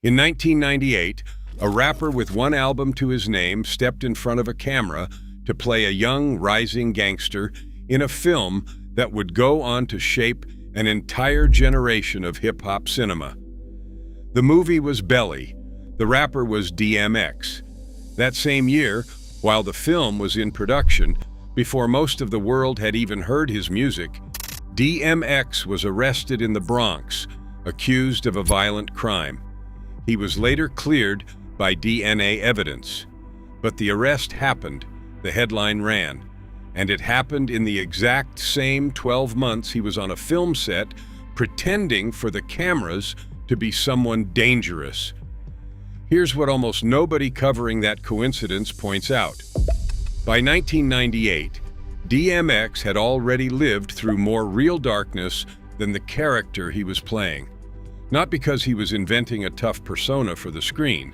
In 1998, a rapper with one album to his name stepped in front of a camera to play a young, rising gangster in a film that would go on to shape an entire generation of hip-hop cinema. The movie was Belly. The rapper was DMX. That same year, while the film was in production, before most of the world had even heard his music, DMX was arrested in the Bronx, accused of a violent crime. He was later cleared by DNA evidence. But the arrest happened, the headline ran, and it happened in the exact same 12 months he was on a film set pretending for the cameras to be someone dangerous. Here's what almost nobody covering that coincidence points out. By 1998, DMX had already lived through more real darkness than the character he was playing. Not because he was inventing a tough persona for the screen,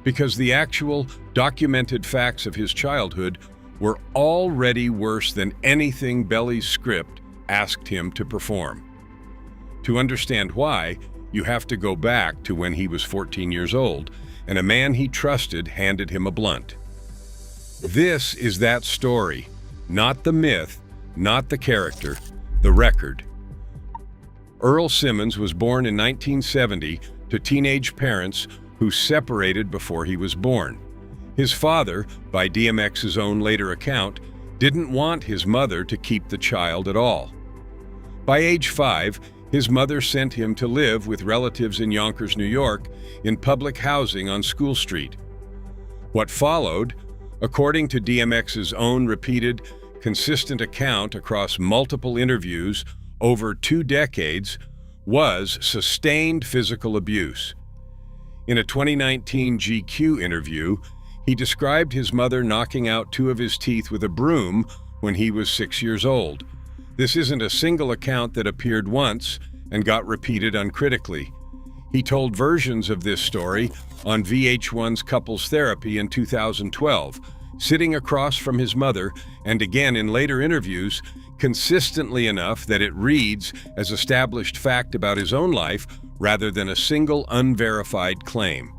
because the actual documented facts of his childhood were already worse than anything Belly's script asked him to perform. To understand why, you have to go back to when he was 14 years old, and a man he trusted handed him a blunt. This is that story, not the myth, not the character, the record. Earl Simmons was born in 1970 to teenage parents who separated before he was born. His father, by DMX's own later account, didn't want his mother to keep the child at all. By age 5, his mother sent him to live with relatives in Yonkers, New York, in public housing on School Street. What followed, according to DMX's own repeated, consistent account across multiple interviews over 2 decades, was sustained physical abuse. In a 2019 GQ interview, he described his mother knocking out 2 of his teeth with a broom when he was 6 years old. This isn't a single account that appeared once and got repeated uncritically. He told versions of this story on VH1's Couples Therapy in 2012, sitting across from his mother, and again in later interviews, consistently enough that it reads as established fact about his own life rather than a single unverified claim.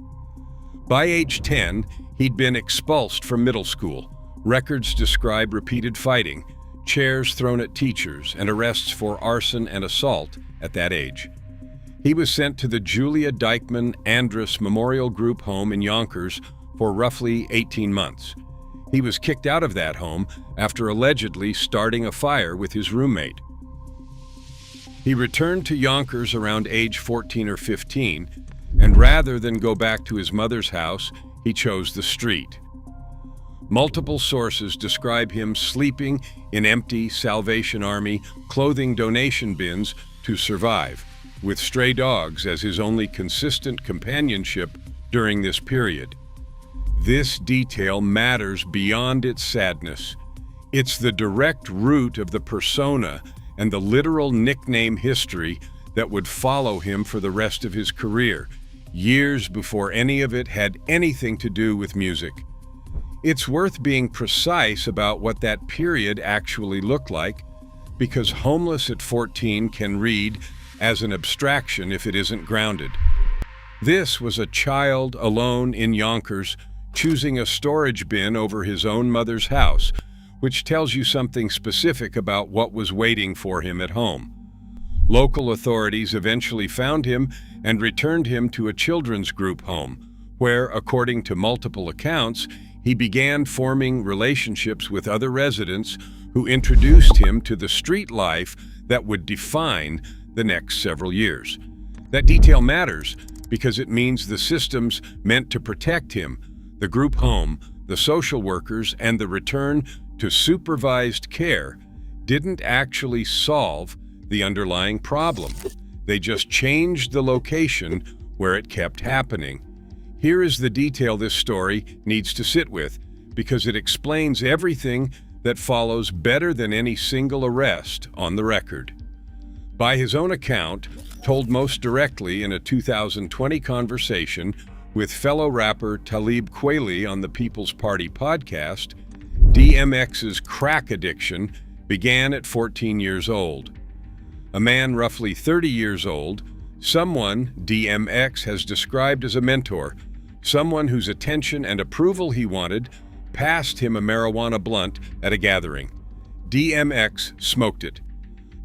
By age 10, he'd been expulsed from middle school. Records describe repeated fighting, chairs thrown at teachers, and arrests for arson and assault at that age. He was sent to the Julia Dykeman Andrus Memorial Group home in Yonkers for roughly 18 months. He was kicked out of that home after allegedly starting a fire with his roommate. He returned to Yonkers around age 14 or 15, and rather than go back to his mother's house, he chose the street. Multiple sources describe him sleeping in empty Salvation Army clothing donation bins to survive, with stray dogs as his only consistent companionship during this period. This detail matters beyond its sadness. It's the direct root of the persona and the literal nickname history that would follow him for the rest of his career, years before any of it had anything to do with music. It's worth being precise about what that period actually looked like, because homeless at 14 can read as an abstraction if it isn't grounded. This was a child alone in Yonkers, choosing a storage bin over his own mother's house, which tells you something specific about what was waiting for him at home. Local authorities eventually found him and returned him to a children's group home, where, according to multiple accounts, he began forming relationships with other residents who introduced him to the street life that would define the next several years. That detail matters because it means the systems meant to protect him, the group home, the social workers, and the return to supervised care, didn't actually solve the underlying problem. They just changed the location where it kept happening. Here is the detail this story needs to sit with, because it explains everything that follows better than any single arrest on the record. By his own account, told most directly in a 2020 conversation with fellow rapper Talib Kweli on the People's Party podcast, DMX's crack addiction began at 14 years old. A man roughly 30 years old, Someone DMX has described as a mentor, someone whose attention and approval he wanted, passed him a marijuana blunt at a gathering. DMX smoked it.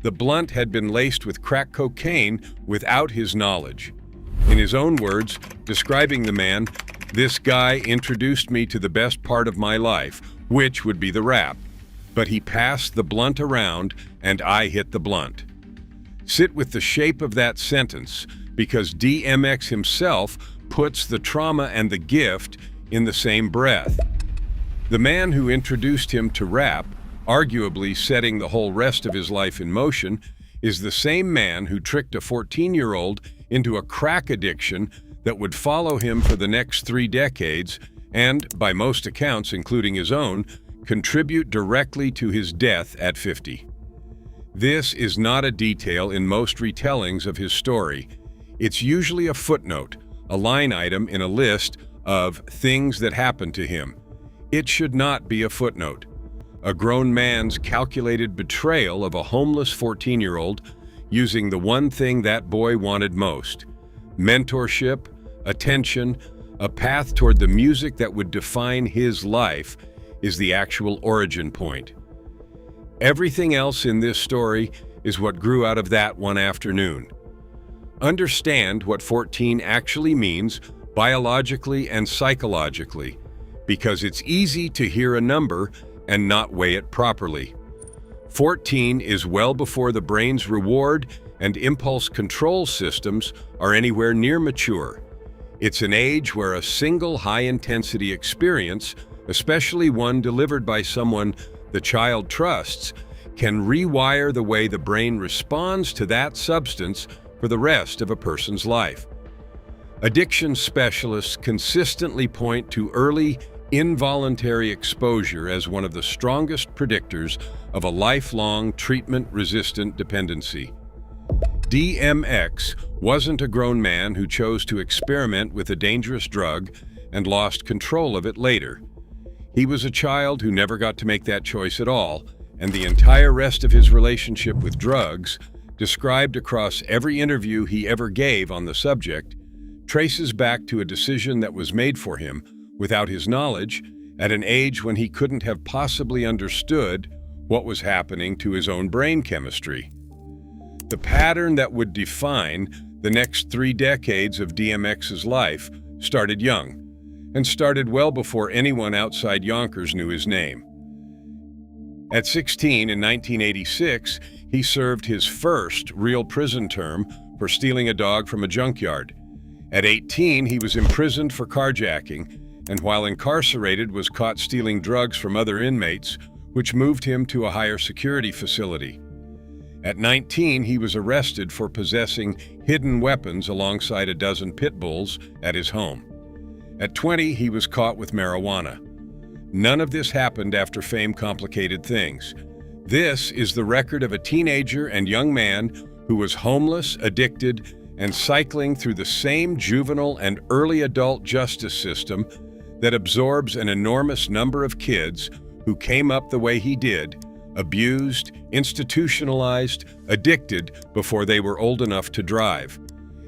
The blunt had been laced with crack cocaine without his knowledge. In his own words, describing the man, "This guy introduced me to the best part of my life, which would be the rap. But he passed the blunt around, and I hit the blunt." Sit with the shape of that sentence, because DMX himself puts the trauma and the gift in the same breath. The man who introduced him to rap, arguably setting the whole rest of his life in motion, is the same man who tricked a 14-year-old into a crack addiction that would follow him for the next 3 decades and, by most accounts, including his own, contribute directly to his death at 50. This is not a detail in most retellings of his story. It's usually a footnote, a line item in a list of things that happened to him. It should not be a footnote. A grown man's calculated betrayal of a homeless 14-year-old using the one thing that boy wanted most: mentorship, attention, a path toward the music that would define his life, is the actual origin point. Everything else in this story is what grew out of that one afternoon. Understand what 14 actually means biologically and psychologically, because it's easy to hear a number and not weigh it properly. 14 is well before the brain's reward and impulse control systems are anywhere near mature. It's an age where a single high-intensity experience, especially one delivered by someone the child trusts, can rewire the way the brain responds to that substance for the rest of a person's life. Addiction specialists consistently point to early, involuntary exposure as one of the strongest predictors of a lifelong treatment-resistant dependency. DMX wasn't a grown man who chose to experiment with a dangerous drug and lost control of it later. He was a child who never got to make that choice at all, and the entire rest of his relationship with drugs, described across every interview he ever gave on the subject, traces back to a decision that was made for him, without his knowledge, at an age when he couldn't have possibly understood what was happening to his own brain chemistry. The pattern that would define the next 3 decades of DMX's life started young, and started well before anyone outside Yonkers knew his name. At 16 in 1986, he served his first real prison term for stealing a dog from a junkyard. At 18, he was imprisoned for carjacking, and while incarcerated was caught stealing drugs from other inmates, which moved him to a higher security facility. At 19, he was arrested for possessing hidden weapons alongside a dozen pit bulls at his home. At 20, he was caught with marijuana. None of this happened after fame complicated things. This is the record of a teenager and young man who was homeless, addicted, and cycling through the same juvenile and early adult justice system that absorbs an enormous number of kids who came up the way he did, abused, institutionalized, addicted before they were old enough to drive.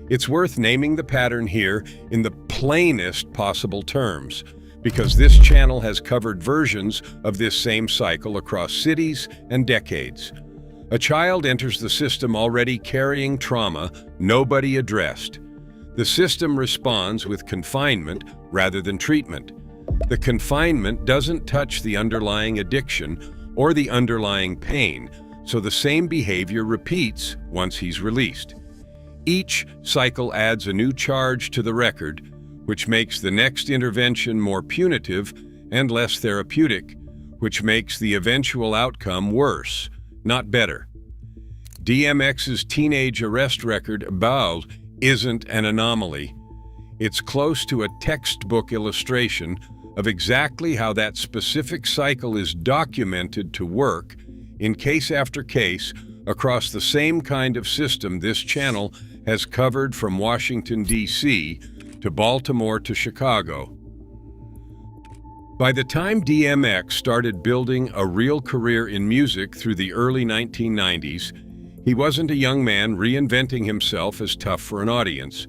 It's worth naming the pattern here in the plainest possible terms, because this channel has covered versions of this same cycle across cities and decades. A child enters the system already carrying trauma nobody addressed. The system responds with confinement rather than treatment. The confinement doesn't touch the underlying addiction or the underlying pain, so the same behavior repeats once he's released. Each cycle adds a new charge to the record, which makes the next intervention more punitive and less therapeutic, which makes the eventual outcome worse, not better. DMX's teenage arrest record, Baal, isn't an anomaly. It's close to a textbook illustration of exactly how that specific cycle is documented to work in case after case across the same kind of system this channel has covered from Washington, D.C. to Baltimore to Chicago. By the time DMX started building a real career in music through the early 1990s, He wasn't a young man reinventing himself as tough for an audience.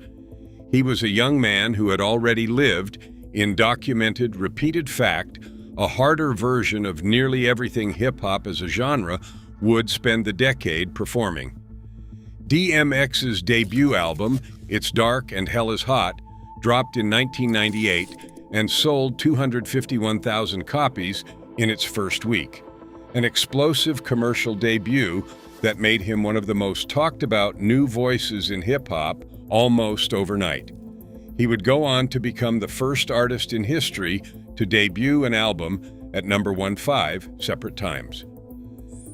He was a young man who had already lived, in documented, repeated fact, a harder version of nearly everything hip-hop as a genre would spend the decade performing. DMX's debut album, It's Dark and Hell is Hot, dropped in 1998 and sold 251,000 copies in its first week, an explosive commercial debut that made him one of the most talked about new voices in hip-hop almost overnight. He would go on to become the first artist in history to debut an album at number 15 separate times.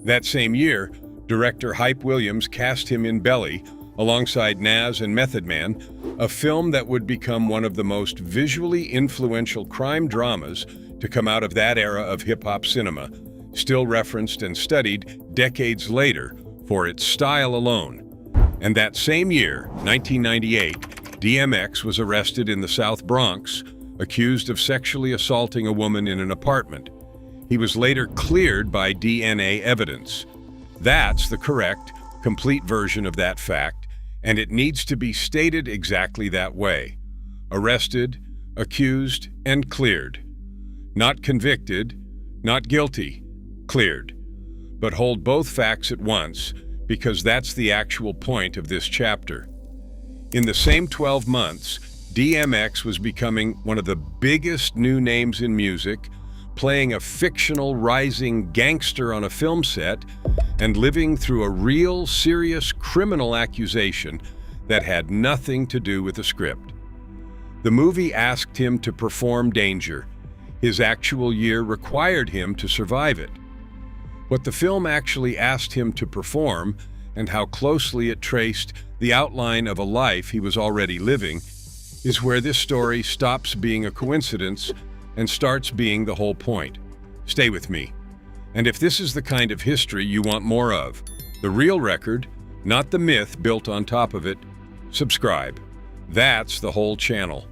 That same year, director Hype Williams cast him in Belly, alongside Nas and Method Man, a film that would become one of the most visually influential crime dramas to come out of that era of hip-hop cinema, still referenced and studied decades later for its style alone. And that same year, 1998, DMX was arrested in the South Bronx, accused of sexually assaulting a woman in an apartment. He was later cleared by DNA evidence. That's the correct, complete version of that fact, and it needs to be stated exactly that way. Arrested, accused, and cleared. Not convicted, not guilty, cleared. But hold both facts at once, because that's the actual point of this chapter. In the same 12 months, DMX was becoming one of the biggest new names in music, playing a fictional rising gangster on a film set, and living through a real, serious criminal accusation that had nothing to do with the script. The movie asked him to perform Danger. His actual year required him to survive it. What the film actually asked him to perform, and how closely it traced the outline of a life he was already living, is where this story stops being a coincidence and starts being the whole point. Stay with me. And if this is the kind of history you want more of, the real record, not the myth built on top of it, subscribe. That's the whole channel.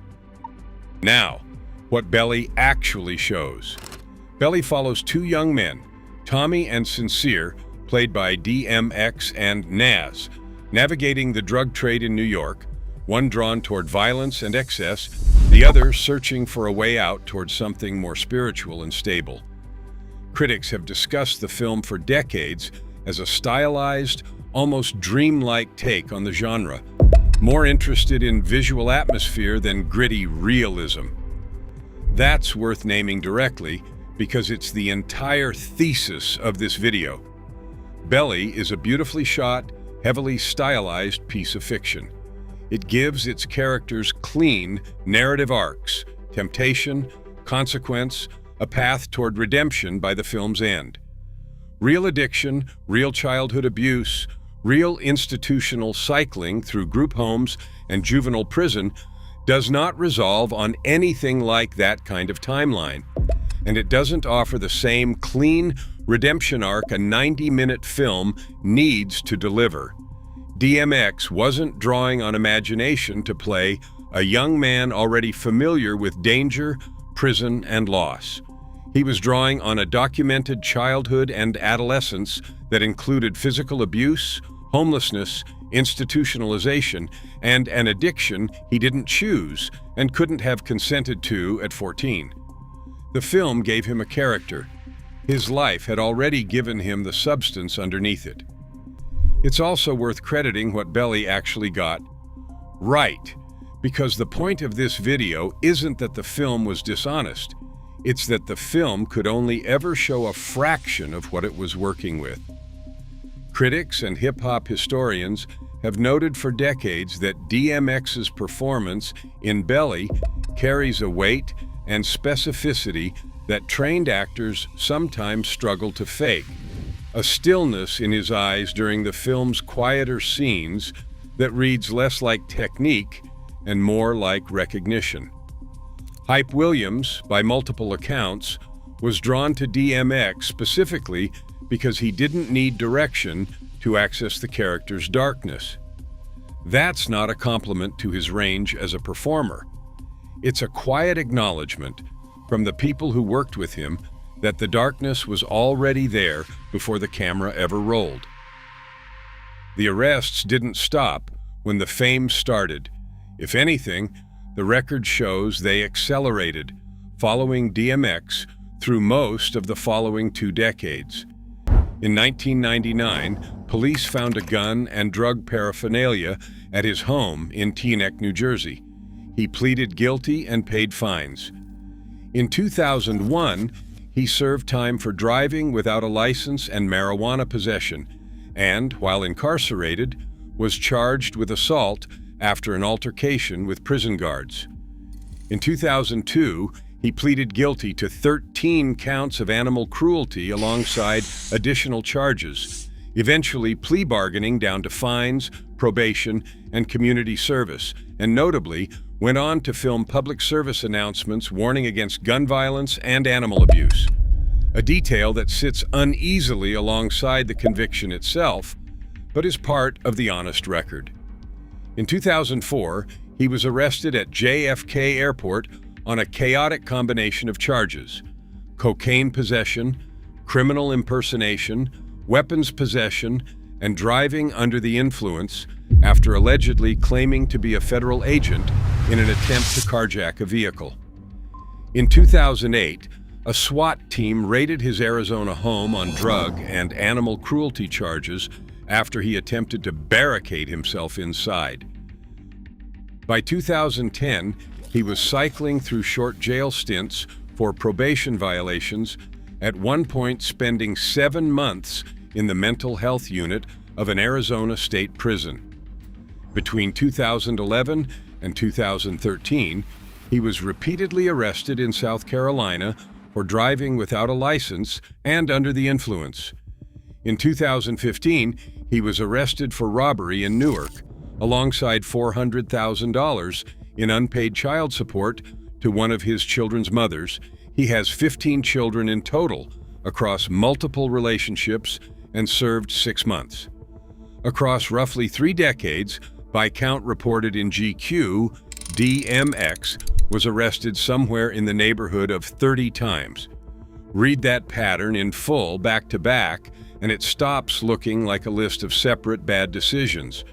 Now, what Belly actually shows. Belly follows two young men, Tommy and Sincere, played by DMX and Nas, navigating the drug trade in New York, one drawn toward violence and excess, the other searching for a way out toward something more spiritual and stable. Critics have discussed the film for decades as a stylized, almost dreamlike take on the genre, more interested in visual atmosphere than gritty realism. That's worth naming directly because it's the entire thesis of this video. Belly is a beautifully shot, heavily stylized piece of fiction. It gives its characters clean narrative arcs, temptation, consequence, a path toward redemption by the film's end. Real addiction, real childhood abuse, real institutional cycling through group homes and juvenile prison does not resolve on anything like that kind of timeline. And it doesn't offer the same clean redemption arc a 90-minute film needs to deliver. DMX wasn't drawing on imagination to play a young man already familiar with danger, prison, and loss. He was drawing on a documented childhood and adolescence that included physical abuse, homelessness, institutionalization, and an addiction he didn't choose and couldn't have consented to at 14. The film gave him a character. His life had already given him the substance underneath it. It's also worth crediting what Belly actually got right, because the point of this video isn't that the film was dishonest. It's that the film could only ever show a fraction of what it was working with. Critics and hip-hop historians have noted for decades that DMX's performance in Belly carries a weight and specificity that trained actors sometimes struggle to fake. A stillness in his eyes during the film's quieter scenes that reads less like technique and more like recognition. Hype Williams, by multiple accounts, was drawn to DMX specifically because he didn't need direction to access the character's darkness. That's not a compliment to his range as a performer. It's a quiet acknowledgement from the people who worked with him that the darkness was already there before the camera ever rolled. The arrests didn't stop when the fame started. If anything, the record shows they accelerated, following DMX through most of the following 2 decades. In 1999, police found a gun and drug paraphernalia at his home in Teaneck, New Jersey. He pleaded guilty and paid fines. In 2001, he served time for driving without a license and marijuana possession, and, while incarcerated, was charged with assault after an altercation with prison guards. In 2002, he pleaded guilty to 13 counts of animal cruelty alongside additional charges, eventually plea bargaining down to fines, probation, and community service, and notably went on to film public service announcements warning against gun violence and animal abuse, a detail that sits uneasily alongside the conviction itself, but is part of the honest record. In 2004, he was arrested at JFK Airport on a chaotic combination of charges: cocaine possession, criminal impersonation, weapons possession, and driving under the influence after allegedly claiming to be a federal agent in an attempt to carjack a vehicle. In 2008, a SWAT team raided his Arizona home on drug and animal cruelty charges after he attempted to barricade himself inside. By 2010, he was cycling through short jail stints for probation violations, at one point spending 7 months in the mental health unit of an Arizona state prison. Between 2011 and 2013, he was repeatedly arrested in South Carolina for driving without a license and under the influence. In 2015, he was arrested for robbery in Newark, alongside $400,000 in unpaid child support to one of his children's mothers. He has 15 children in total across multiple relationships and served 6 months. Across roughly 3 decades, by count reported in GQ, DMX was arrested somewhere in the neighborhood of 30 times. Read that pattern in full back to back, and it stops looking like a list of separate bad decisions.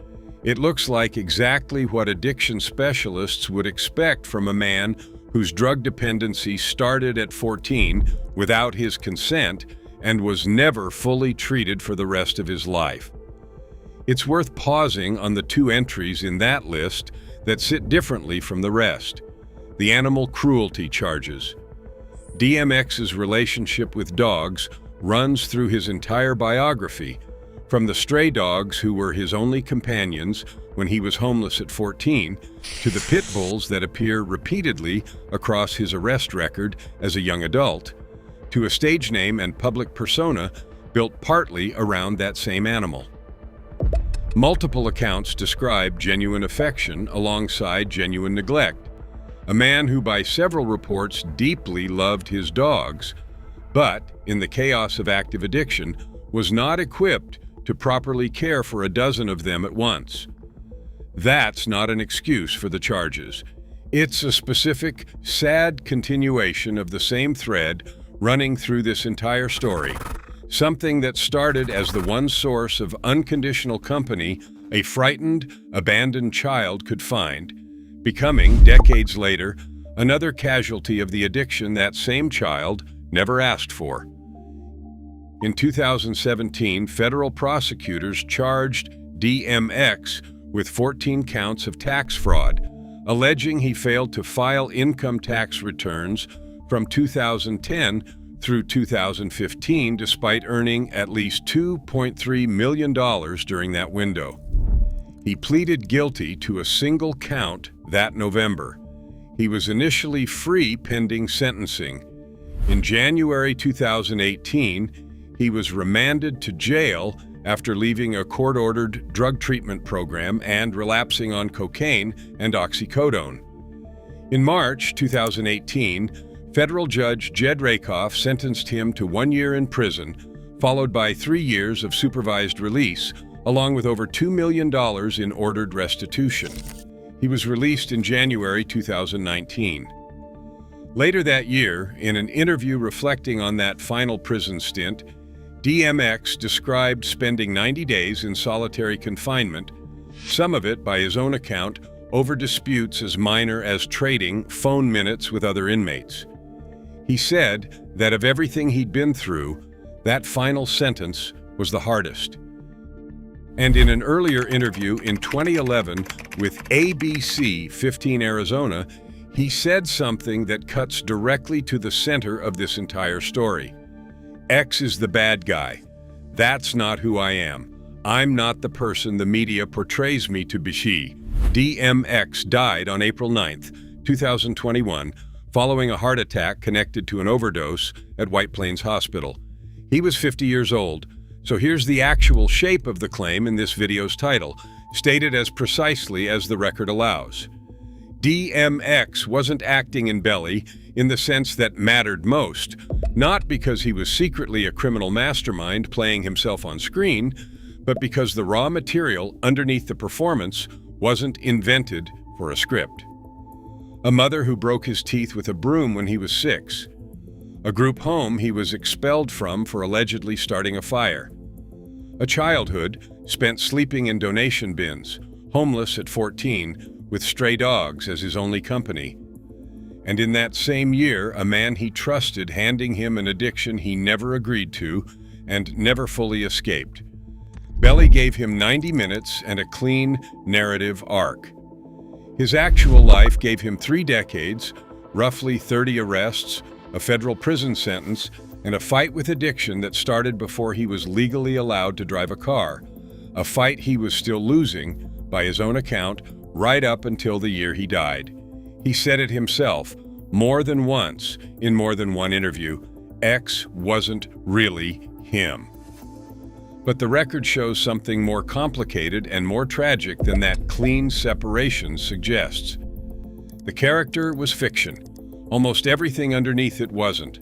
It looks like exactly what addiction specialists would expect from a man whose drug dependency started at 14 without his consent and was never fully treated for the rest of his life. It's worth pausing on the 2 entries in that list that sit differently from the rest. The animal cruelty charges. DMX's relationship with dogs runs through his entire biography, from the stray dogs who were his only companions when he was homeless at 14, to the pit bulls that appear repeatedly across his arrest record as a young adult, to a stage name and public persona built partly around that same animal. Multiple accounts describe genuine affection alongside genuine neglect. A man who, by several reports, deeply loved his dogs, but, in the chaos of active addiction, was not equipped to properly care for a dozen of them at once. That's not an excuse for the charges. It's a specific, sad continuation of the same thread running through this entire story. Something that started as the one source of unconditional company a frightened, abandoned child could find, becoming, decades later, another casualty of the addiction that same child never asked for. In 2017, federal prosecutors charged DMX with 14 counts of tax fraud, alleging he failed to file income tax returns from 2010 through 2015 despite earning at least $2.3 million during that window. He pleaded guilty to a single count that November. He was initially free pending sentencing. In January 2018, he was remanded to jail after leaving a court-ordered drug treatment program and relapsing on cocaine and oxycodone. In March 2018, federal judge Jed Rakoff sentenced him to 1 year in prison, followed by 3 years of supervised release, along with over $2 million in ordered restitution. He was released in January 2019. Later that year, in an interview reflecting on that final prison stint, DMX described spending 90 days in solitary confinement, some of it, by his own account, over disputes as minor as trading phone minutes with other inmates. He said that of everything he'd been through, that final sentence was the hardest. And in an earlier interview in 2011 with ABC 15 Arizona, he said something that cuts directly to the center of this entire story. X is the bad guy. That's not who I am. I'm not the person the media portrays me to be. DMX died on April 9th, 2021, following a heart attack connected to an overdose at White Plains Hospital. He was 50 years old, so here's the actual shape of the claim in this video's title, stated as precisely as the record allows. DMX wasn't acting in belly in the sense that mattered most, not because he was secretly a criminal mastermind playing himself on screen, but because the raw material underneath the performance wasn't invented for a script. A mother who broke his teeth with a broom when he was 6. A group home he was expelled from for allegedly starting a fire. A childhood spent sleeping in donation bins, homeless at 14, with stray dogs as his only company. And in that same year, a man he trusted handing him an addiction he never agreed to and never fully escaped. Belly gave him 90 minutes and a clean narrative arc. His actual life gave him 3 decades, roughly 30 arrests, a federal prison sentence, and a fight with addiction that started before he was legally allowed to drive a car, a fight he was still losing, by his own account, right up until the year he died. He said it himself, more than once, in more than one interview, X wasn't really him. But the record shows something more complicated and more tragic than that clean separation suggests. The character was fiction. Almost everything underneath it wasn't.